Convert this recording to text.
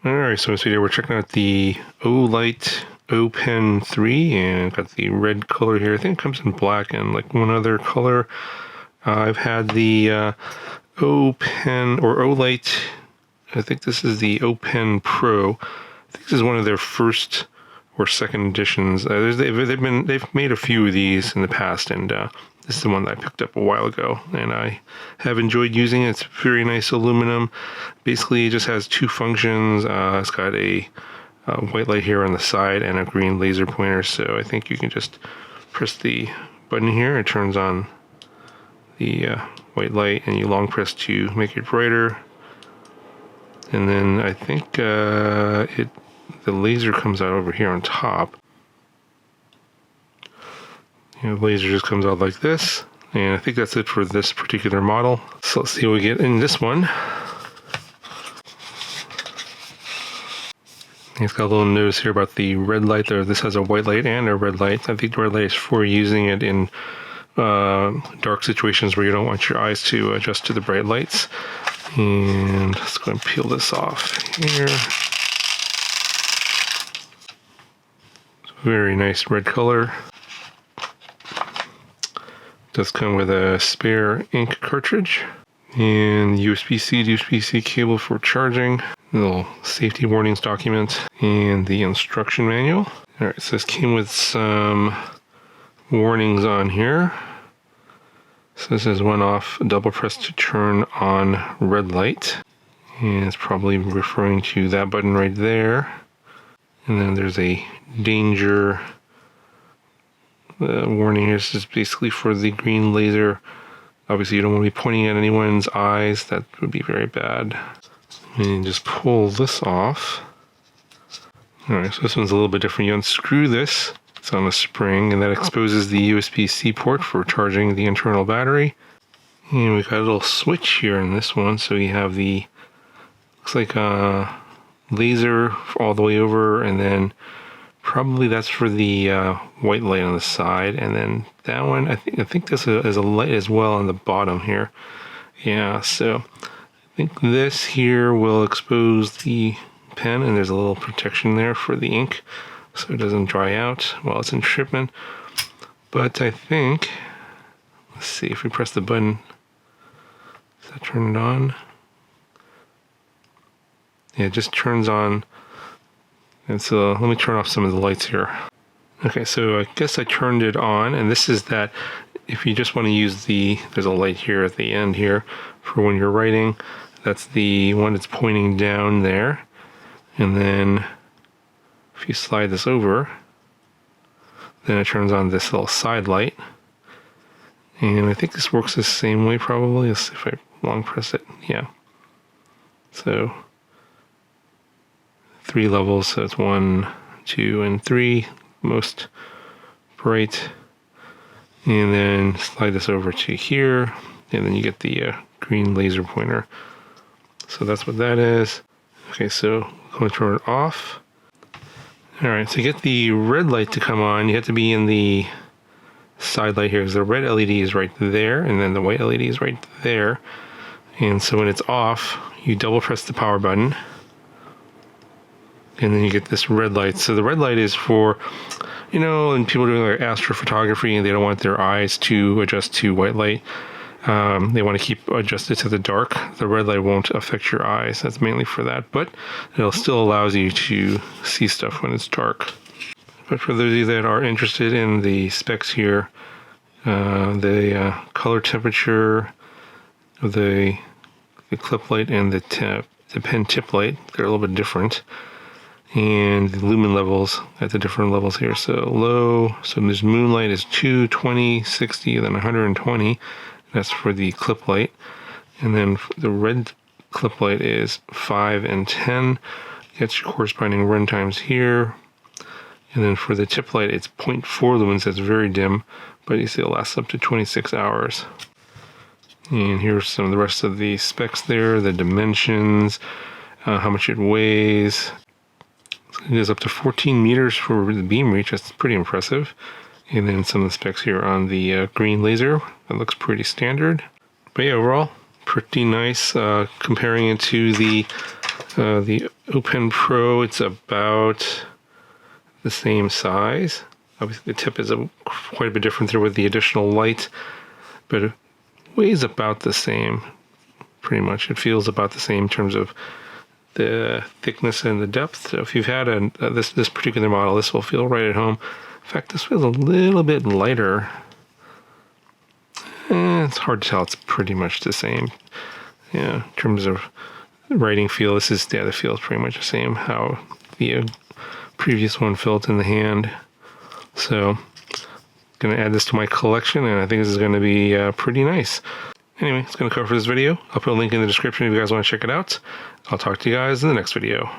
Alright, so in this video we're checking out the Olight O Pen 3, and got the red color here. I think it comes in black and like one other color. I've had the O Pen or Olight. I think this is the O Pen Pro. I think this is one of their first or second editions. They've made a few of these in the past, and this is the one that I picked up a while ago, and I have enjoyed using it. It's very nice aluminum. Basically, it just has two functions. It's got a white light here on the side and a green laser pointer. So I think you can just press the button here. It turns on the white light, and you long press to make it brighter. And then I think the laser comes out over here on top. The laser just comes out like this, and I think that's it for this particular model. So let's see what we get in this one. It's got a little notice here about the red light there. This has a white light and a red light. I think the red light is for using it in dark situations where you don't want your eyes to adjust to the bright lights. And let's go and peel this off here. Very nice red color. Does come with a spare ink cartridge and USB-C to USB-C cable for charging. A little safety warnings document and the instruction manual. All right, so this came with some warnings on here. So this is one off, double press to turn on red light. And it's probably referring to that button right there. And then there's a danger warning here. This is basically for the green laser. Obviously, you don't want to be pointing at anyone's eyes. That would be very bad. And just pull this off. Alright, so this one's a little bit different. You unscrew this. It's on a spring, and that exposes the USB-C port for charging the internal battery. And we've got a little switch here in this one. So you have the, looks like a laser all the way over, and then probably that's for the white light on the side, and then that one, I think this is a light as well on the bottom here. Yeah, so I think this here will expose the pen, and there's a little protection there for the ink so it doesn't dry out while it's in shipment. But I think, let's see, if we press the button, does that turn it on? Yeah, it just turns on. And so let me turn off some of the lights here. Okay, so I guess I turned it on, and this is that if you just want to use there's a light here at the end here for when you're writing. That's the one that's pointing down there. And then if you slide this over, then it turns on this little side light. And I think this works the same way probably. Let's see if I long press it. Yeah. So 3 levels, so it's 1, 2, and 3, most bright. And then slide this over to here, and then you get the green laser pointer. So that's what that is. Okay, so I'm going to turn it off. Alright, so to get the red light to come on, you have to be in the side light here, because the red LED is right there, and then the white LED is right there. And so when it's off, you double press the power button, and then you get this red light. So the red light is for, you know, and people doing like astrophotography, and they don't want their eyes to adjust to white light. They want to keep adjusted to the dark. The red light won't affect your eyes. That's mainly for that, but it still allows you to see stuff when it's dark. But for those of you that are interested in the specs here, the color temperature of the clip light and the pen tip light, they're a little bit different. And the lumen levels at the different levels here. So low, so this moonlight is 2, 20, 60, then 120. That's for the clip light. And then the red clip light is 5 and 10. That's your corresponding run times here. And then for the tip light, it's 0.4 lumens. That's very dim, but you see it lasts up to 26 hours. And here's some of the rest of the specs there, the dimensions, how much it weighs. It goes up to 14 meters for the beam reach. That's pretty impressive. And then some of the specs here on the green laser. That looks pretty standard. But yeah, overall, pretty nice. Comparing it to the The O Pen Pro, it's about the same size. Obviously the tip is quite a bit different there with the additional light, but it weighs about the same, pretty much. It feels about the same in terms of the thickness and the depth. So if you've had this particular model, this will feel right at home. In fact, this feels a little bit lighter. It's hard to tell. It's pretty much the same. Yeah, in terms of writing feel, this is, the feel is pretty much the same how the previous one felt in the hand. So going to add this to my collection, and I think this is going to be pretty nice. Anyway, it's going to cover for this video. I'll put a link in the description if you guys want to check it out. I'll talk to you guys in the next video.